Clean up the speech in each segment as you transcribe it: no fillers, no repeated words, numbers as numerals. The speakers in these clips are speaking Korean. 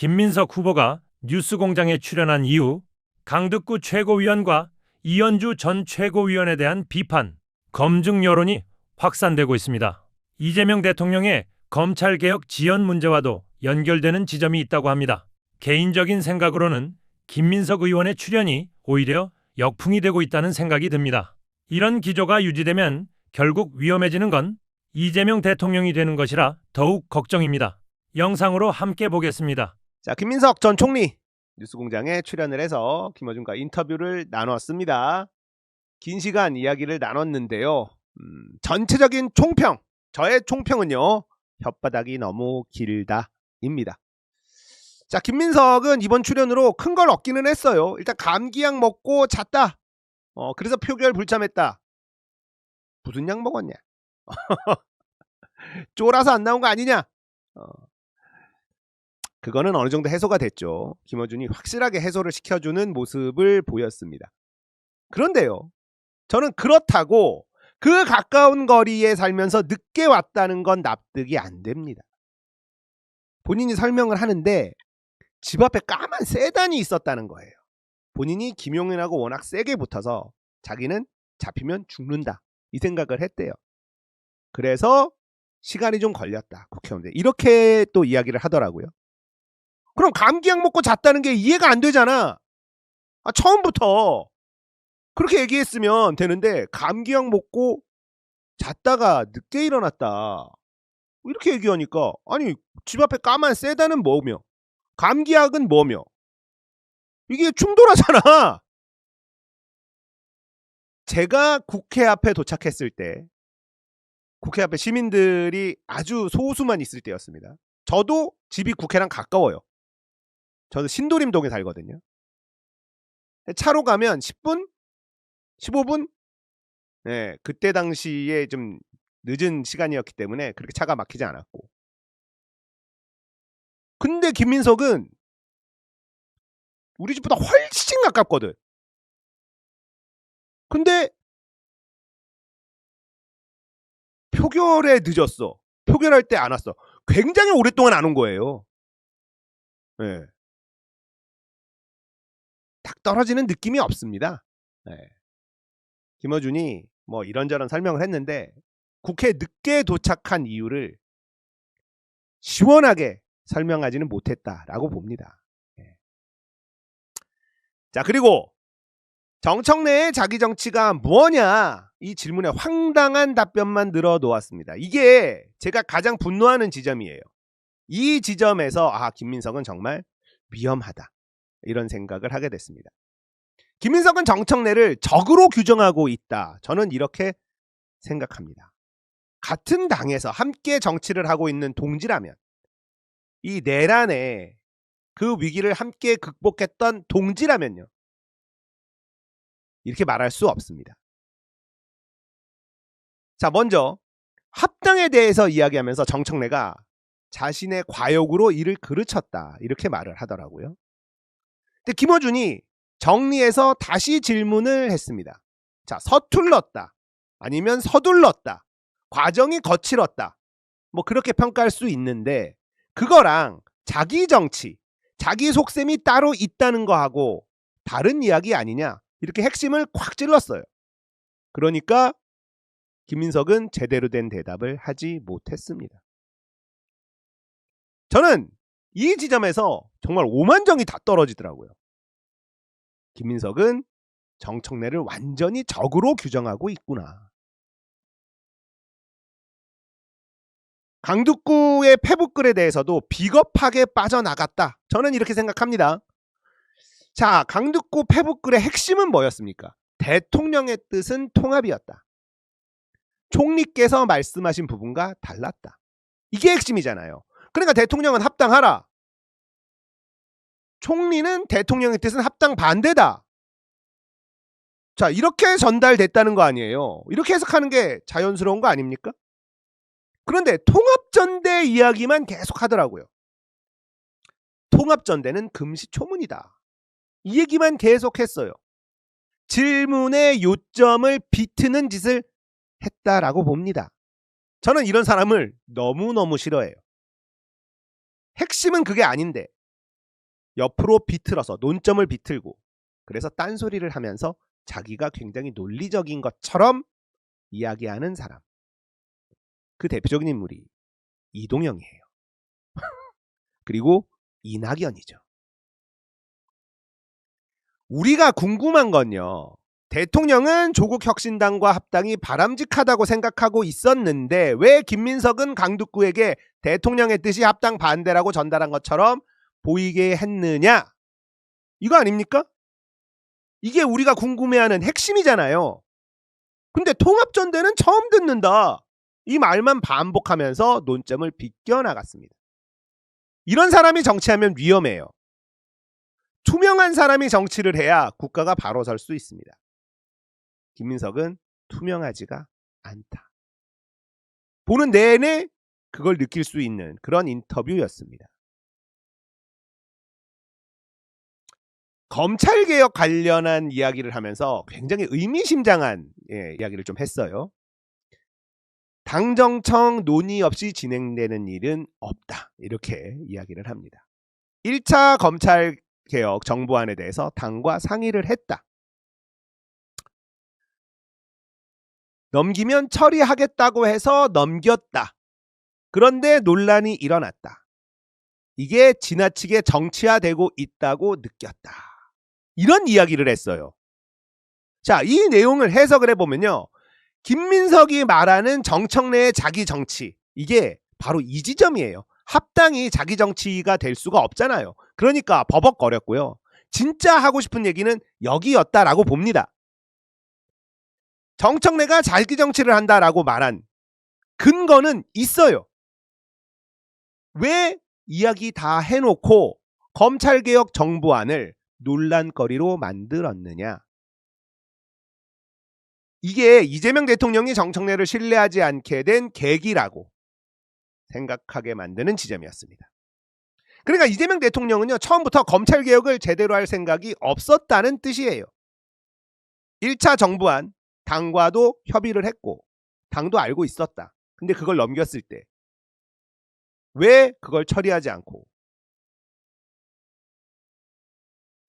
김민석 후보가 뉴스공장에 출연한 이후 강득구 최고위원과 이현주 전 최고위원에 대한 비판, 검증 여론이 확산되고 있습니다. 이재명 대통령의 검찰개혁 지연 문제와도 연결되는 지점이 있다고 합니다. 개인적인 생각으로는 김민석 의원의 출연이 오히려 역풍이 되고 있다는 생각이 듭니다. 이런 기조가 유지되면 결국 위험해지는 건 이재명 대통령이 되는 것이라 더욱 걱정입니다. 영상으로 함께 보겠습니다. 자, 김민석 전 총리 뉴스공장에 출연을 해서 김어준과 인터뷰를 나눴습니다. 긴 시간 이야기를 나눴는데요. 전체적인 총평, 저의 총평은요, 혓바닥이 너무 길다입니다. 자, 김민석은 이번 출연으로 큰 걸 얻기는 했어요. 일단 감기약 먹고 잤다. 그래서 표결 불참했다. 무슨 약 먹었냐? 쫄아서 안 나온 거 아니냐? 그거는 어느 정도 해소가 됐죠. 김어준이 확실하게 해소를 시켜주는 모습을 보였습니다. 그런데요, 저는 그렇다고 그 가까운 거리에 살면서 늦게 왔다는 건 납득이 안 됩니다. 본인이 설명을 하는데 집 앞에 까만 세단이 있었다는 거예요. 본인이 김용현하고 워낙 세게 붙어서 자기는 잡히면 죽는다, 이 생각을 했대요. 그래서 시간이 좀 걸렸다, 국회의원들. 이렇게 또 이야기를 하더라고요. 그럼 감기약 먹고 잤다는 게 이해가 안 되잖아. 처음부터 그렇게 얘기했으면 되는데 감기약 먹고 잤다가 늦게 일어났다, 이렇게 얘기하니까, 아니 집 앞에 까만 세단은 뭐며 감기약은 뭐며, 이게 충돌하잖아. 제가 국회 앞에 도착했을 때, 국회 앞에 시민들이 아주 소수만 있을 때였습니다. 저도 집이 국회랑 가까워요. 저는 신도림동에 살거든요. 차로 가면 10분? 15분? 네, 그때 당시에 좀 늦은 시간이었기 때문에 그렇게 차가 막히지 않았고. 근데 김민석은 우리 집보다 훨씬 가깝거든. 근데 표결에 늦었어. 표결할 때 안 왔어. 굉장히 오랫동안 안 온 거예요. 네. 딱 떨어지는 느낌이 없습니다. 네. 김어준이 뭐 이런저런 설명을 했는데 국회에 늦게 도착한 이유를 시원하게 설명하지는 못했다라고 봅니다. 네. 자, 그리고 정청래의 자기 정치가 뭐냐, 이 질문에 황당한 답변만 늘어놓았습니다. 이게 제가 가장 분노하는 지점이에요. 이 지점에서 김민석은 정말 위험하다, 이런 생각을 하게 됐습니다. 김민석은 정청래를 적으로 규정하고 있다, 저는 이렇게 생각합니다. 같은 당에서 함께 정치를 하고 있는 동지라면, 이 내란의 그 위기를 함께 극복했던 동지라면요, 이렇게 말할 수 없습니다. 자, 먼저 합당에 대해서 이야기하면서 정청래가 자신의 과욕으로 이를 그르쳤다, 이렇게 말을 하더라고요. 근데 김어준이 정리해서 다시 질문을 했습니다. 자, 서툴렀다, 아니면 서둘렀다, 과정이 거칠었다, 뭐 그렇게 평가할 수 있는데, 그거랑 자기 정치, 자기 속셈이 따로 있다는 거하고 다른 이야기 아니냐, 이렇게 핵심을 콱 찔렀어요. 그러니까 김민석은 제대로 된 대답을 하지 못했습니다. 저는 이 지점에서 정말 오만정이 다 떨어지더라고요. 김민석은 정청래를 완전히 적으로 규정하고 있구나. 강북구의 페북글에 대해서도 비겁하게 빠져나갔다, 저는 이렇게 생각합니다. 자, 강북구 페북글의 핵심은 뭐였습니까? 대통령의 뜻은 통합이었다. 총리께서 말씀하신 부분과 달랐다. 이게 핵심이잖아요. 그러니까 대통령은 합당하라, 총리는 대통령의 뜻은 합당 반대다. 자, 이렇게 전달됐다는 거 아니에요. 이렇게 해석하는 게 자연스러운 거 아닙니까? 그런데 통합전대 이야기만 계속 하더라고요. 통합전대는 금시초문이다, 이 얘기만 계속했어요. 질문의 요점을 비트는 짓을 했다라고 봅니다. 저는 이런 사람을 너무너무 싫어해요. 핵심은 그게 아닌데 옆으로 비틀어서 논점을 비틀고 그래서 딴소리를 하면서 자기가 굉장히 논리적인 것처럼 이야기하는 사람. 그 대표적인 인물이 이동영이에요. 그리고 이낙연이죠. 우리가 궁금한 건요. 대통령은 조국혁신당과 합당이 바람직하다고 생각하고 있었는데 왜 김민석은 강북구에게 대통령의 뜻이 합당 반대라고 전달한 것처럼 보이게 했느냐? 이거 아닙니까? 이게 우리가 궁금해하는 핵심이잖아요. 근데 통합전대는 처음 듣는다. 이 말만 반복하면서 논점을 비껴나갔습니다. 이런 사람이 정치하면 위험해요. 투명한 사람이 정치를 해야 국가가 바로 설 수 있습니다. 김민석은 투명하지가 않다. 보는 내내 그걸 느낄 수 있는 그런 인터뷰였습니다. 검찰개혁 관련한 이야기를 하면서 굉장히 의미심장한 이야기를 좀 했어요. 당정청 논의 없이 진행되는 일은 없다. 이렇게 이야기를 합니다. 1차 검찰개혁 정부안에 대해서 당과 상의를 했다. 넘기면 처리하겠다고 해서 넘겼다. 그런데 논란이 일어났다. 이게 지나치게 정치화되고 있다고 느꼈다. 이런 이야기를 했어요. 자, 이 내용을 해석을 해보면요. 김민석이 말하는 정청래의 자기 정치, 이게 바로 이 지점이에요. 합당이 자기 정치가 될 수가 없잖아요. 그러니까 버벅거렸고요. 진짜 하고 싶은 얘기는 여기였다라고 봅니다. 정청래가 자기 정치를 한다라고 말한 근거는 있어요. 왜 이야기 다 해놓고 검찰개혁 정부안을 논란거리로 만들었느냐? 이게 이재명 대통령이 정청래를 신뢰하지 않게 된 계기라고 생각하게 만드는 지점이었습니다. 그러니까 이재명 대통령은요, 처음부터 검찰개혁을 제대로 할 생각이 없었다는 뜻이에요. 1차 정부안 당과도 협의를 했고 당도 알고 있었다. 근데 그걸 넘겼을 때 왜 그걸 처리하지 않고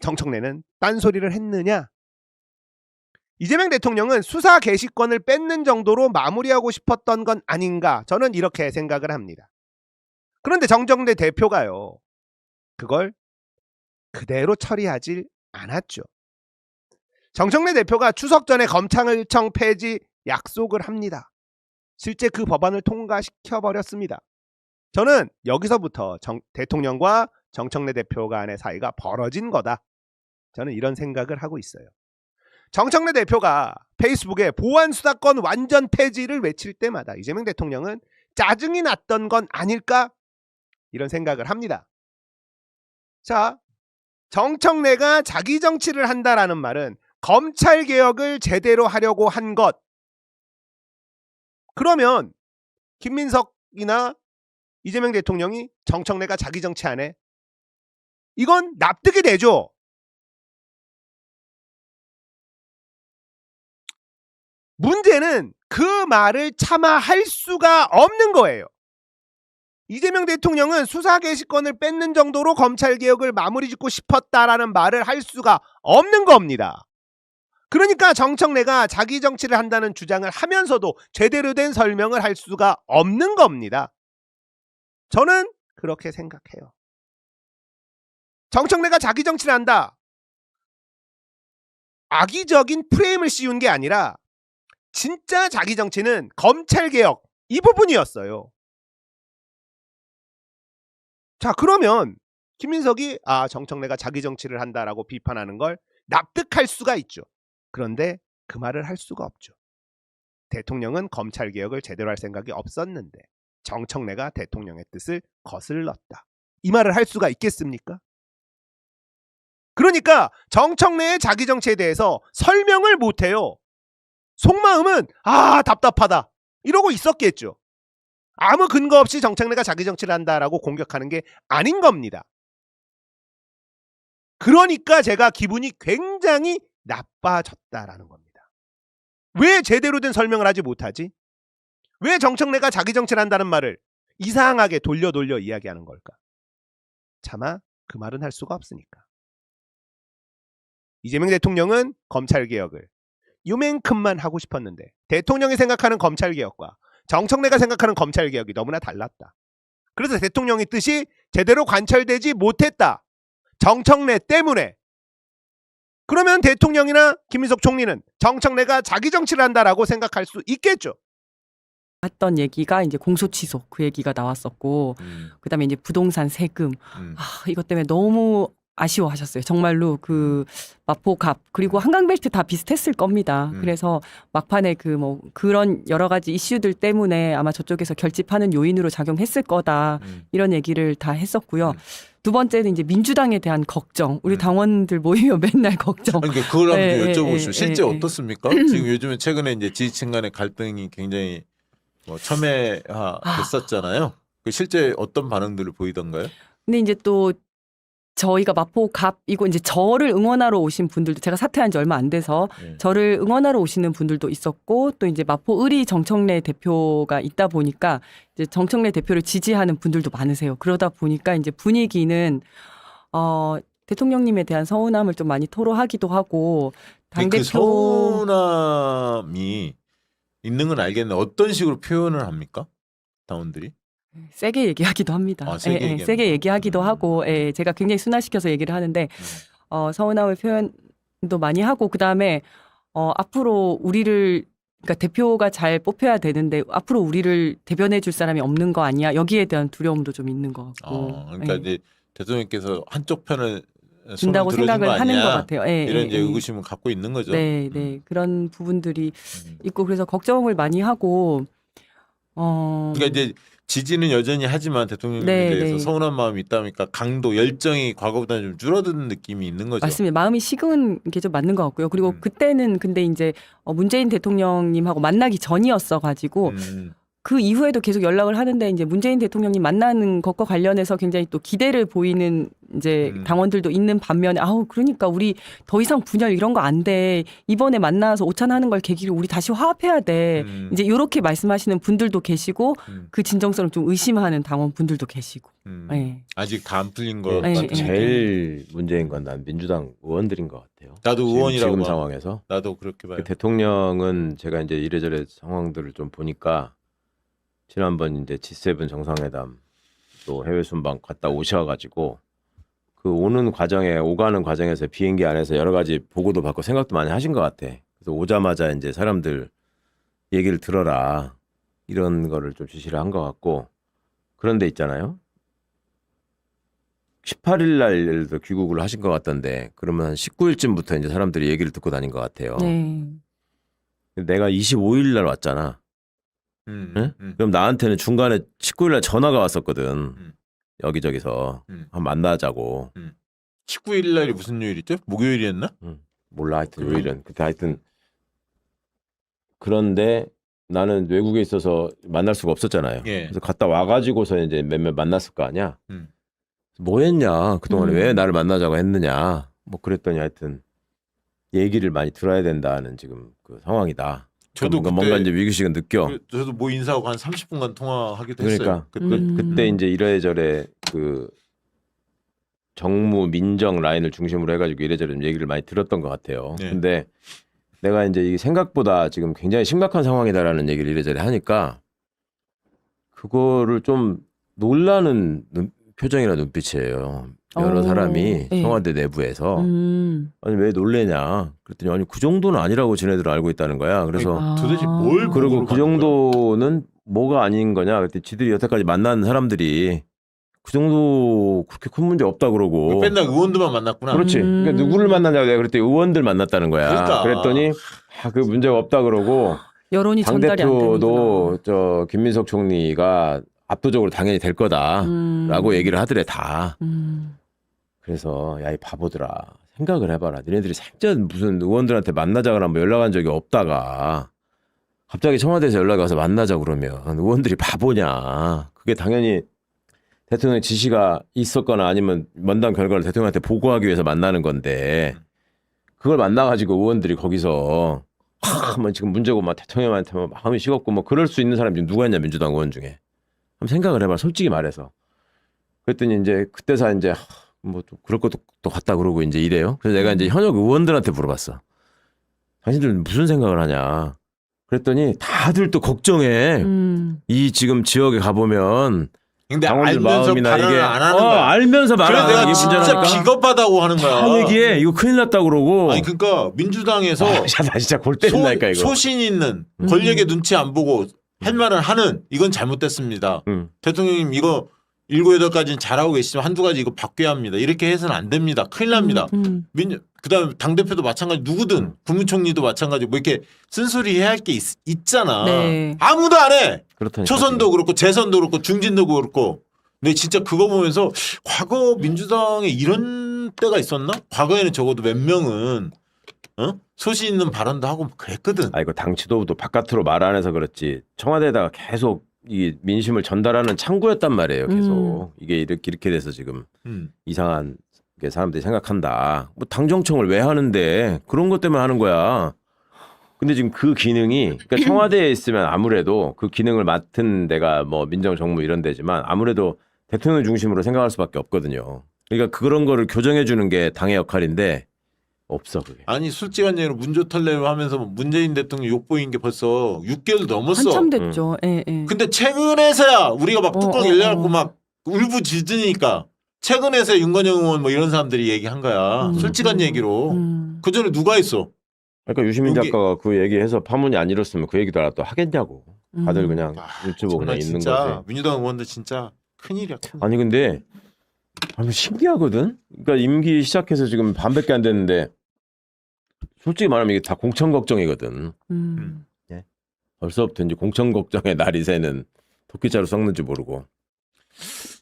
정청래는 딴소리를 했느냐? 이재명 대통령은 수사 개시권을 뺏는 정도로 마무리하고 싶었던 건 아닌가? 저는 이렇게 생각을 합니다. 그런데 정청래 대표가요, 그걸 그대로 처리하지 않았죠. 정청래 대표가 추석 전에 검찰청 폐지 약속을 합니다. 실제 그 법안을 통과시켜버렸습니다. 저는 여기서부터 대통령과 정청래 대표 간의 사이가 벌어진 거다. 저는 이런 생각을 하고 있어요. 정청래 대표가 페이스북에 보안수사권 완전 폐지를 외칠 때마다 이재명 대통령은 짜증이 났던 건 아닐까? 이런 생각을 합니다. 자, 정청래가 자기 정치를 한다라는 말은 검찰개혁을 제대로 하려고 한 것. 그러면 김민석이나 이재명 대통령이 정청래가 자기 정치 안 해? 이건 납득이 되죠. 문제는 그 말을 차마 할 수가 없는 거예요. 이재명 대통령은 수사 개시권을 뺏는 정도로 검찰개혁을 마무리 짓고 싶었다라는 말을 할 수가 없는 겁니다. 그러니까 정청래가 자기 정치를 한다는 주장을 하면서도 제대로 된 설명을 할 수가 없는 겁니다. 저는 그렇게 생각해요. 정청래가 자기 정치를 한다. 악의적인 프레임을 씌운 게 아니라 진짜 자기 정치는 검찰개혁 이 부분이었어요. 자, 그러면 김민석이 정청래가 자기 정치를 한다라고 비판하는 걸 납득할 수가 있죠. 그런데 그 말을 할 수가 없죠. 대통령은 검찰개혁을 제대로 할 생각이 없었는데 정청래가 대통령의 뜻을 거슬렀다. 이 말을 할 수가 있겠습니까? 그러니까 정청래의 자기 정치에 대해서 설명을 못해요. 속마음은 답답하다 이러고 있었겠죠. 아무 근거 없이 정청래가 자기 정치를 한다라고 공격하는 게 아닌 겁니다. 그러니까 제가 기분이 굉장히 나빠졌다라는 겁니다. 왜 제대로 된 설명을 하지 못하지? 왜 정청래가 자기 정치를 한다는 말을 이상하게 돌려 이야기하는 걸까? 차마 그 말은 할 수가 없으니까. 이재명 대통령은 검찰개혁을 요만큼만 하고 싶었는데 대통령이 생각하는 검찰개혁과 정청래가 생각하는 검찰개혁이 너무나 달랐다. 그래서 대통령의 뜻이 제대로 관철되지 못했다. 정청래 때문에. 그러면 대통령이나 김민석 총리는 정청래가 자기 정치를 한다라고 생각할 수 있겠죠. 했던 얘기가 이제 공소 취소 그 얘기가 나왔었고 그다음에 이제 부동산 세금 이것 때문에 너무 아쉬워하셨어요. 정말로 그 마포갑 그리고 한강벨트 다 비슷했을 겁니다. 그래서 막판에 그 뭐 그런 여러 가지 이슈들 때문에 아마 저쪽에서 결집하는 요인으로 작용했을 거다 이런 얘기를 다 했었고요. 두 번째는 이제 민주당에 대한 걱정. 우리 당원들 모이면 맨날 걱정. 그러니까 그걸 한번 예, 여쭤보시죠. 예, 실제 예, 어떻습니까? 지금 요즘에 최근에 이제 지지층 간의 갈등이 굉장히 뭐 첨예화됐었잖아요. 그 실제 어떤 반응들을 보이던가요? 근데 이제 또 저희가 마포갑이고 이제 저를 응원하러 오신 분들도 제가 사퇴한 지 얼마 안 돼서 저를 응원하러 오시는 분들도 있었고 또 이제 마포의리 정청래 대표가 있다 보니까 이제 정청래 대표를 지지하는 분들도 많으세요. 그러다 보니까 이제 분위기는 대통령님에 대한 서운함을 좀 많이 토로하기도 하고 당대표 그 서운함이 있는 건 알겠는데 어떤 식으로 표현을 합니까? 당원들이? 세게 얘기하기도 합니다. 아, 세게 얘기합니다. 세게 얘기하기도 하고 제가 굉장히 순화시켜서 얘기를 하는데 서운함을 표현도 많이 하고 그다음에 앞으로 우리를 그러니까 대표가 잘 뽑혀야 되는데 앞으로 우리를 대변해 줄 사람이 없는 거 아니야? 여기에 대한 두려움도 좀 있는 것 같고. 그러니까 이제 대통령께서 한쪽 편을 준다고 생각을 하는 것 같아요. 이런 이제 의구심을 갖고 있는 거죠. 네, 그런 부분들이 있고 그래서 걱정을 많이 하고. 그러니까 이제 지지는 여전히 하지만 대통령에 대해서 서운한 마음이 있다니까 강도 열정이 과거보다는 좀 줄어드는 느낌이 있는 거죠. 맞습니다. 마음이 식은 게 좀 맞는 것 같고요. 그리고 그때는 근데 이제 문재인 대통령님하고 만나기 전이었어 가지고 그 이후에도 계속 연락을 하는데 이제 문재인 대통령님 만나는 것과 관련해서 굉장히 또 기대를 보이는 이제 당원들도 있는 반면에 그러니까 우리 더 이상 분열 이런 거 안 돼. 이번에 만나서 오찬하는 걸 계기로 우리 다시 화합해야 돼. 이제 이렇게 말씀하시는 분들도 계시고 그 진정성을 좀 의심하는 당원 분들도 계시고. 네. 아직 다 안 풀린 거 네, 같아요. 제일 문제인 건 난 민주당 의원들인 것 같아요. 나도 의원이라고 지금 봐. 상황에서 나도 그렇게 봐요. 그 대통령은 제가 이제 이래저래 상황들을 좀 보니까 지난번 이제 G7 정상회담 또 해외 순방 갔다 오셔가지고 그 오가는 과정에서 비행기 안에서 여러 가지 보고도 받고 생각도 많이 하신 것 같아. 그래서 오자마자 이제 사람들 얘기를 들어라 이런 거를 좀 지시를 한 것 같고 그런데 있잖아요. 18일 날 예를 들어 귀국을 하신 것 같던데 그러면 한 19일쯤부터 이제 사람들이 얘기를 듣고 다닌 것 같아요. 네. 내가 25일 날 왔잖아. 응? 그럼 나한테는 중간에 19일 날 전화가 왔었거든. 여기저기서 한번 만나자고. 19일 날이 무슨 요일이죠? 목요일이었나? 몰라 하여튼 요일은. 그때 하여튼 그런데 나는 외국에 있어서 만날 수가 없었잖아요. 예. 그래서 갔다 와가지고서 이제 몇몇 만났을 거 아니야. 뭐 했냐? 그동안에 왜 나를 만나자고 했느냐? 뭐 그랬더니 하여튼 얘기를 많이 들어야 된다는 지금 그 상황이다. 저도 뭔가 이제 위기식은 느껴. 저도 뭐 인사하고 한 30분간 통화하기도 했어요. 그러니까 그때 이제 이래저래 그 정무 민정 라인을 중심으로 해가지고 이래저래 좀 얘기를 많이 들었던 것 같아요. 네. 근데 내가 이제 이게 생각보다 지금 굉장히 심각한 상황이다라는 얘기를 이래저래 하니까 그거를 좀 놀라는 표정이나 눈빛이에요. 여러 사람이 청와대 내부에서 아니 왜 놀래냐 그랬더니 아니 그 정도는 아니라고 지네들 알고 있다는 거야. 그래서 도대체 뭘 그리고 그 정도는 뭐가 아닌 거냐 그랬더니 지들이 여태까지 만난 사람들이 그 정도 그렇게 큰 문제 없다 그러고 맨날 의원들만 만났구나. 그렇지. 그러니까 누구를 만나냐고 내가 그랬더니 의원들 만났다는 거야. 그러니까. 그랬더니 그 문제가 없다 그러고 여론이 전달이 안 당대표도 되는구나. 김민석 총리가 압도적으로 당연히 될 거다라고 얘기를 하더래 다. 그래서 야 이 바보들아 생각을 해봐라. 니네들이 생전 무슨 의원들한테 만나자거나 뭐 연락한 적이 없다가 갑자기 청와대에서 연락이 와서 만나자 그러면 의원들이 바보냐. 그게 당연히 대통령 지시가 있었거나 아니면 면담 결과를 대통령한테 보고하기 위해서 만나는 건데 그걸 만나가지고 의원들이 거기서 뭐 지금 문제고 막 대통령한테 뭐 마음이 식었고 뭐 그럴 수 있는 사람이 지금 누가 있냐 민주당 의원 중에. 한번 생각을 해봐. 솔직히 말해서. 그랬더니 이제 그때서 이제 뭐 또 그럴 것도 또 같다 그러고 이제 이래요. 그래서 내가 이제 현역 의원들한테 물어봤어. 당신들 무슨 생각을 하냐. 그랬더니 다들 또 걱정해. 이 지금 지역에 가보면 근데 당원들 알면서 마음이나 발언을 이게 안 하는 거야. 알면서 말 그래 안 하는 내가 게 진짜 문제라니까. 비겁하다고 하는 거야. 다 얘기해. 이거 큰일 났다 그러고. 아니 그러니까 민주당에서 나 진짜 골 때린다니까 이거. 소신 있는 권력의 눈치 안 보고 할 말을 하는 이건 잘못됐습니다. 대통령님 이거 7, 8가지는 잘하고 계시지만 한두 가지 이거 바뀌어야 합니다. 이렇게 해서는 안 됩니다. 큰일 납니다. 그다음에 당대표도 마찬가지 누구든 국무총리도 마찬가지 뭐 이렇게 쓴소리 해야 할 게 있잖아. 네. 아무도 안 해. 그렇다니까. 초선도 그렇고 재선도 그렇고 중진도 그렇고. 근데 진짜 그거 보면서 과거 민주당에 이런 때가 있었나? 과거에는 적어도 몇 명은 소신 있는 발언도 하고 그랬거든. 아 이거 당 지도부도 바깥으로 말 안 해서 그렇지 청와대에다가 계속 이 민심을 전달하는 창구였단 말이에요. 계속 이게 이렇게 돼서 지금 이상한 게 사람들이 생각한다. 뭐 당정청을 왜 하는데 그런 것 때문에 하는 거야. 근데 지금 그 기능이 그러니까 청와대에 있으면 아무래도 그 기능을 맡은 데가 뭐 민정정무 이런 데지만 아무래도 대통령 중심으로 생각할 수밖에 없거든요. 그러니까 그런 거를 교정해 주는 게 당의 역할인데 없어 그게. 아니 솔직한 얘기로 문조털레를 하면서 문재인 대통령 욕보인 게 벌써 6개월 넘었어. 한참 됐죠. 예, 예. 근데 최근에서야 우리가 막 뚜껑 열려갖고 막 울부짖으니까 최근에서야 윤건영 의원 뭐 이런 사람들이 얘기한 거야. 솔직한 얘기로. 그 전에 누가 했어? 그러니까 유시민 여기- 작가가 그 얘기해서 파문이 안 일었으면 그 얘기도 또 하겠냐고. 다들 그냥 유튜브 그냥 정말 있는 진짜 거지. 민주당 의원들 진짜 큰일이야. 큰일. 아니 근데 신기하거든. 그러니까 임기 시작해서 지금 반밖에 안 됐는데 솔직히 말하면 이게 다 공천 걱정이거든. 벌써부터 이제 공천 걱정의 날이 새는 토끼자루 썩는지 모르고.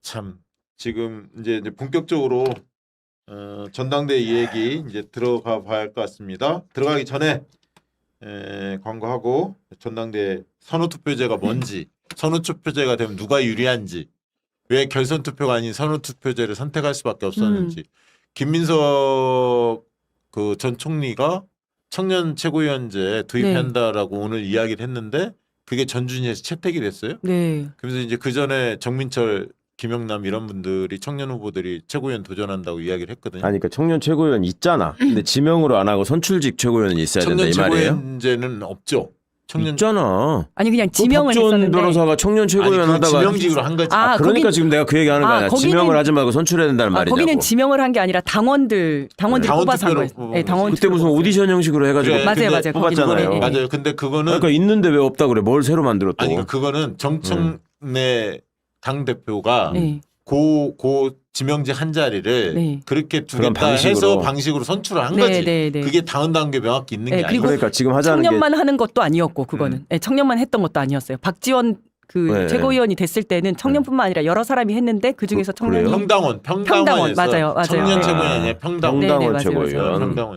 참 지금 이제 본격적으로 전당대회 이 얘기 이제 들어가 봐야 할 것 같습니다. 들어가기 전에 광고하고 전당대회 선호투표제가 뭔지, 선호투표제가 되면 누가 유리한지, 왜 결선투표가 아닌 선호투표제를 선택할 수밖에 없었는지, 김민석 그 전 총리가 청년 최고위원제 도입한다라고 오늘 이야기를 했는데 그게 전준위에서 채택이 됐어요. 네. 그래서 이제 그 전에 정민철, 김영남 이런 분들이 청년 후보들이 최고위원 도전한다고 이야기를 했거든요. 아니 그러니까 청년 최고위원 있잖아. 근데 지명으로 안 하고 선출직 최고위원은 있어야 된다 청년 이 말이에요. 최고위원제는 없죠. 청년 있잖아. 아니 그냥 그 지명을 박지원 했었는데. 변호사가 청년 아니 최고위원 그 하다가 지명직으로 한 거지. 아, 그러니까 거긴- 지금 내가 그 얘기하는 거 아니야. 거기는- 지명을 하지 말고 선출해야 된다는 말이냐고. 거기는 지명을 한 게 아니라 당원들이 당원 뽑아서 한 투표로 거예요. 뽑은 네, 당원 그때 무슨 투표로 오디션 형식으로 해가지고 그래, 맞아요, 근데 맞아요. 뽑았잖아요. 거기는, 예, 예. 맞아요. 근데 그거는 그러니까 있는데 왜 없다 그래? 뭘 새로 만들었고? 아니 그거는 정청래 당 대표가 네. 고 지명직 한 자리를 네. 그렇게 그런 두겠다 해서 방식으로 선출을 한 네, 거지. 네, 네. 그게 당헌다는 게 명확히 있는 네, 게 그리고 아니고. 그러니까 지금 하자는 게 청년만 하는 것도 아니었고 그거는 네, 청년만 했던 것도 아니었어요. 박지원 그 네, 최고위원이 됐을 때는 청년뿐만 아니라 여러 사람이 했는데 그 중에서 청년이 그래요? 평당원에서 맞아요, 맞아요. 청년 네. 최고위원이 아니라 평당원. 네, 네, 평당원 맞아요, 최고위원. 맞아요. 평당원.